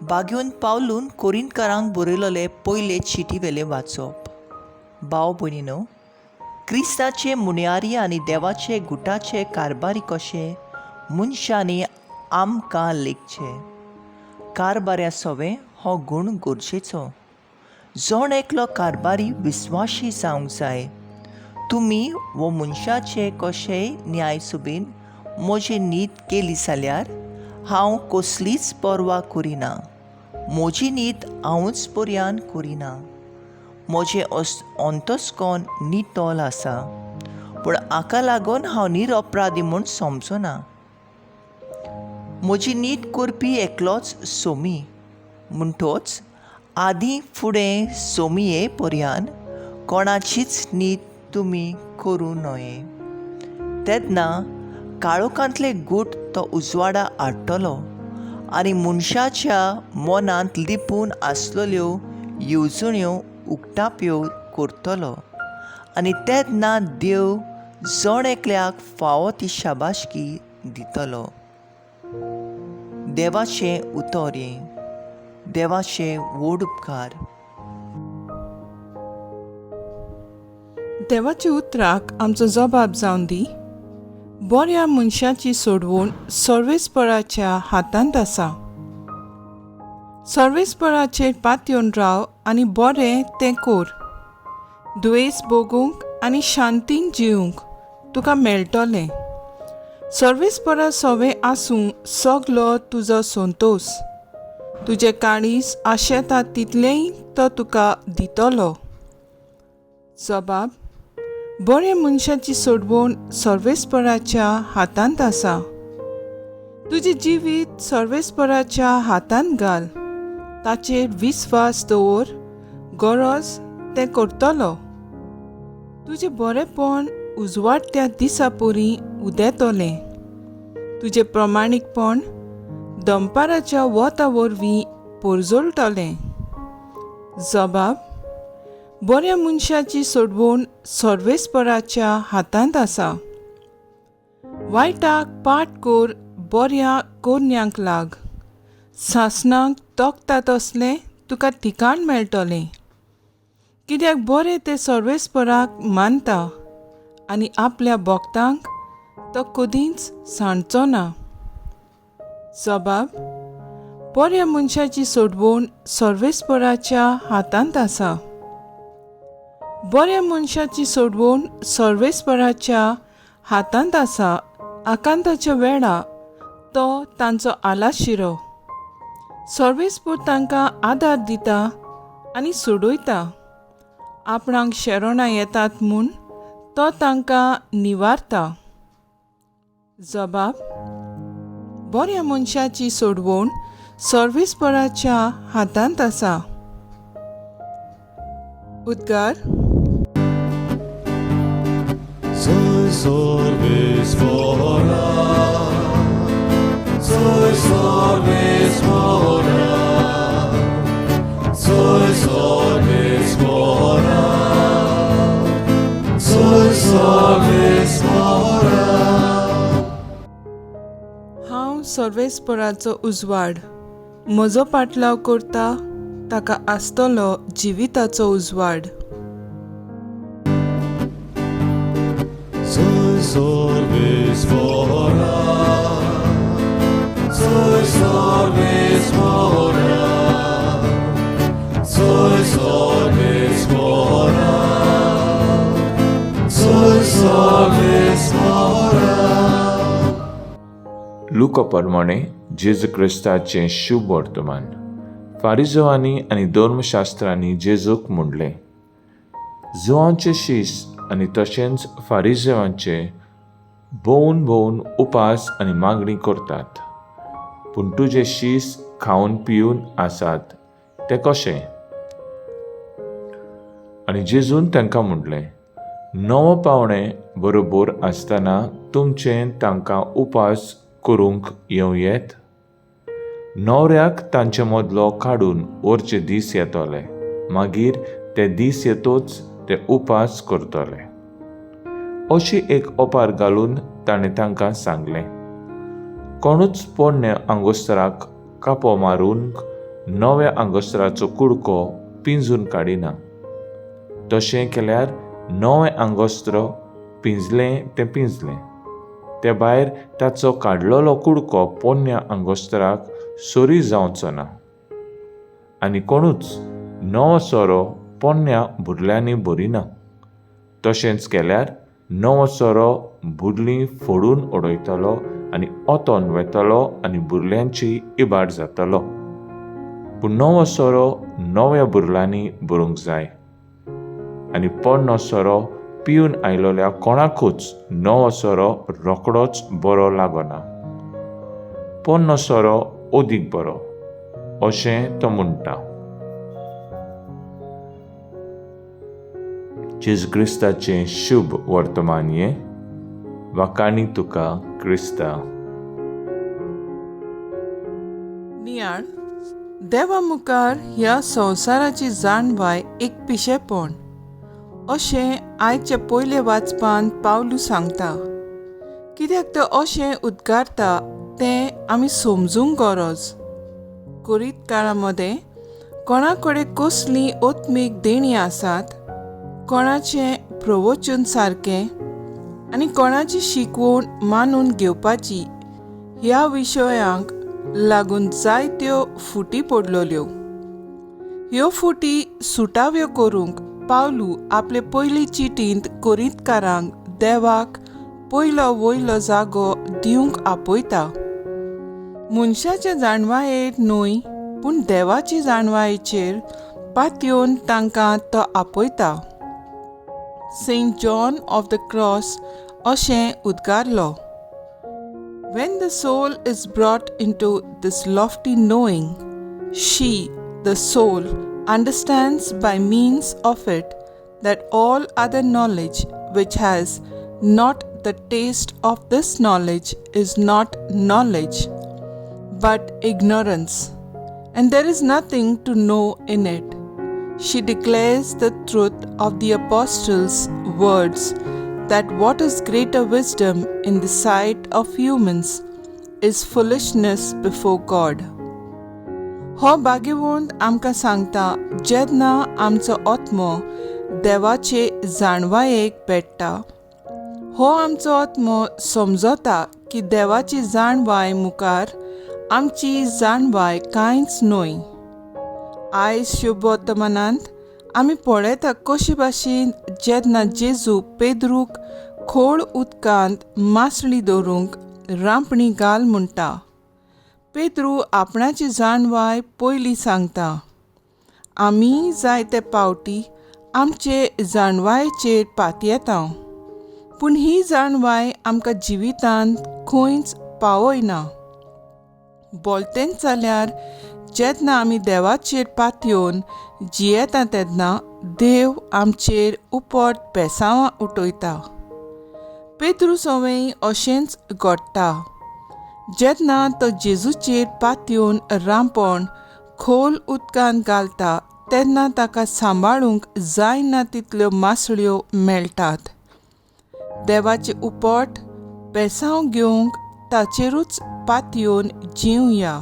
बागेवन पावलून कोरिंतकारांक बरयलोले पयले चिटीवेले वाचप. भाव भयणीनो, क्रिस्ताचे मुन्यारी आनी देवाचे गुटाचे कारबारी कशे मनशांनी आमकां लेखचे. कारबाऱ्या सवे हो गूण गरजेचो. जोण एकलो कारबारी विस्वाशी जावंक जाय. तुमी वो मनशाचे कशेय न्याय सुबेन म्हजी नीत केली जाल्यार हांव कसलीच पर्वा करिना. म्हजी नीत हांवूच पर्यान करिना. म्हजें अंतस्कोन नितोल आसा, पूण हाका लागून हांव निरपराधी म्हूण समजना. म्हजी नीत करपी एकलोच सोमी. म्हणटोच आदीं फुडें सोमी ये पर्यान कोणाचीच नीत तुमी करूं नये. तेन्ना काळोखांतले गूट तो उजवाडा हाडटलो आनी मनशाच्या मनांत लिपून आसलेल्यो येवजण्यो उक्ताप्यो करतलो. आनी तेन्ना देव जण एकल्याक फावो ती शाबासकी दितलो. देवाचें उतोरें. देवाचे व्हड उपकार. देवाच्या उतराक आमचो जबाब जावन दी. बऱ्या मनशाची सोडवण सर्वेस्पराच्या हातांत आसा. सर्वेस्पराचेर पातयेवन राव आनी बरें तें कर. दुयेंस भोगूंक आनी शांतीन जिवंक तुका मेळटलें. सर्वेस्परा सवें आसूंक सगलो तुजो संतोश. तुजें काळीज आशेता तितलेंय तो तुका दितलो. जबाब. बरे मनशाची सोडवण सर्वेस्पराच्या हातांत आसा. तुजें जिवीत सर्वेस्पराच्या हातांत घाल. ताचेर विस्वास दवर. गरज तें करतलो. तुजें बरेंपण उजवाडट्या दिसा परी उदेतलें. तुजें प्रमाणीकपण दनपाराच्या वता वरवीं परजळटलें. जबाब. बऱ्या मनशाची सोडवण सर्वेस्पराच्या हातांत आसा. वायटाक पाट कर, बऱ्या कोन्यांक लाग. सासणांक तोखता तसलें तुका ठिकाण मेळटलें. कित्याक बरें तें सर्वेस्पराक मानता आनी आपल्या भोगतांक तो कदींच सांडचो ना. जबाब. बऱ्या मनशाची सोडवण सर्वेस्पराच्या हातांत आसा. बऱ्या मनशाची सोडवण सर्वेस्पराच्या हातांत आसा. आकांताच्या वेळा तो तांचो आलाशिरो. सर्वेस्पर तांकां आदार दिता आनी सोडयता. आपणाक शेरोणां येतात म्हूण तो तांकां निवारता. जबाब. बऱ्या मनशाची सोडवण सर्वेस्पराच्या हातांत आसा. उद्गार. Soy sorvespora, soy sorvespora, soy sorvespora, soy sorvespora. हांव सर्वेस्पराचो उजवाड. म्हजो पाटलाव करता ताका आसतलो जिविताचो उजवाड. Soy sorvespora, soy sorvespora, soy sorvespora, soy sorvespora. लुका प्रमाणे जेजू क्रिस्ताचें शुभ वर्तमान. फारिजवांनी आनी धर्मशास्त्रांनी जेजूक म्हणलें, जुआंचे शीस आनी तशेंच फारिजेवांचे भोवन भोवन उपास आनी मागणी करतात, पूण तुजे शीस खावन पिवन आसात ते कशें? आनी जेजून तांकां म्हणलें, नवो पावणे बरोबर आसतना तुमचें तांकां उपास करूंक येवं येत? न्हवऱ्याक तांचे मदलो काडून व्हरचे दीस येतले, मागीर ते दीस येतोच ते उपास करतले. अशी एक ओपार घालून ताणें तांकां सांगलें, कोणूच पोरण्या आंगोस्तराक कापो मारूंक नव्या आंगोस्त्राचो कुडको पिंजून काडिना. तशें केल्यार नवें आंगोस्त्र पिंजलें तें पिंजलें. ते भायर ताचो काडलोलो कुडको पोन्न्या आंगोस्त्राक सोरी जावचो ना. आनी कोणूच नवो सोरो पोन्न्या बुरल्यांनी भरिना. तशेंच केल्यार नवो सोरो बुरलीं फोडून उडयतलो आनी ओतोन वेतलो आनी बुरल्यांची इबाड जातलो. पूण नवो सोरो नव्या बुरलांनी भरूंक जाय. आनी पोरणो सोरो पिवन आयलोल्या कोणाकूच नवो सोरो रोखडोच बरो लागना. पोरणो सोरो ओदीक बरो, अशें तो म्हणटा. जेजू क्रिस्ताचें शुभ वर्तमानये. वाकाणी तुका क्रिस्ता. नियाळ, देवा मुखार ह्या संवसाराची जाणवाय एक पिशेपण अशें आयचे पयले वाचपान पावलू सांगता. कित्याक तो अशें उद्गारता तें आमी समजूंक गरज. कोरीत काळा मदें कोणा कडेन कसलीं ओत्मीक देणी आसात, कोणाचें प्रवचन सारकें आनी कोणाची शिकवण मानून घेवपाची ह्या विशयांक लागून जायत्यो फुटी पडलोल्यो. ह्यो फुटी सुटाव्यो करूंक पावलू आपले पयली चिटींत कोरिंतकारांक देवाक पयलो वयलो जागो दिवंक आपयता. मनशाच्या जाणवायेर न्हय पूण देवाची जाणवायेचेर पातयेवन तांकां तो आपयता. Saint John of the Cross अशें उद्गारलो. When the soul is brought into this lofty knowing, she, the soul, understands by means of it that all other knowledge which has not the taste of this knowledge is not knowledge, but ignorance, and there is nothing to know in it. She declares the truth of the apostles' words that what is greater wisdom in the sight of humans is foolishness before God. हो भाग्यवंत आमकां सांगता जेन्ना आमचो आत्मो देवाचे जाणवायेक भेटता. हो आमचो आत्मो समजता की देवाची जाणवाय मुखार आमची जाणवाय कांयच न्हय. आयज शुभ वर्तमानांत आमी पळयता कशे भाशेन जेन्ना जेजू पेद्रूक खोल उदकांत मासळी दवरूंक रांपणी घाल म्हणटा. पेद्रू आपणाची जाणवाय पयली सांगता. आमी जायते पावटी आमचे जाणवायेचेर पातयेता, पूण ही जाणवाय आमकां जिवितांत खंयच पावयना. बोलतेंच जाल्यार जेन्ना आमी देवाचेर पातयेवन जियेता तेन्ना देव आमचेर उपट बेसांवां उठयता. पेद्रू सवय अशेंच घडटा. जेन्ना तो जेजूचेर पातयेवन रांपोण खोल उदकांत घालता तेन्ना ताका सांबाळूंक जायना तितल्यो मासळ्यो मेळटात. देवाचे उपट बेसांव घेवंक ताचेरूच पातयेवन जिवया.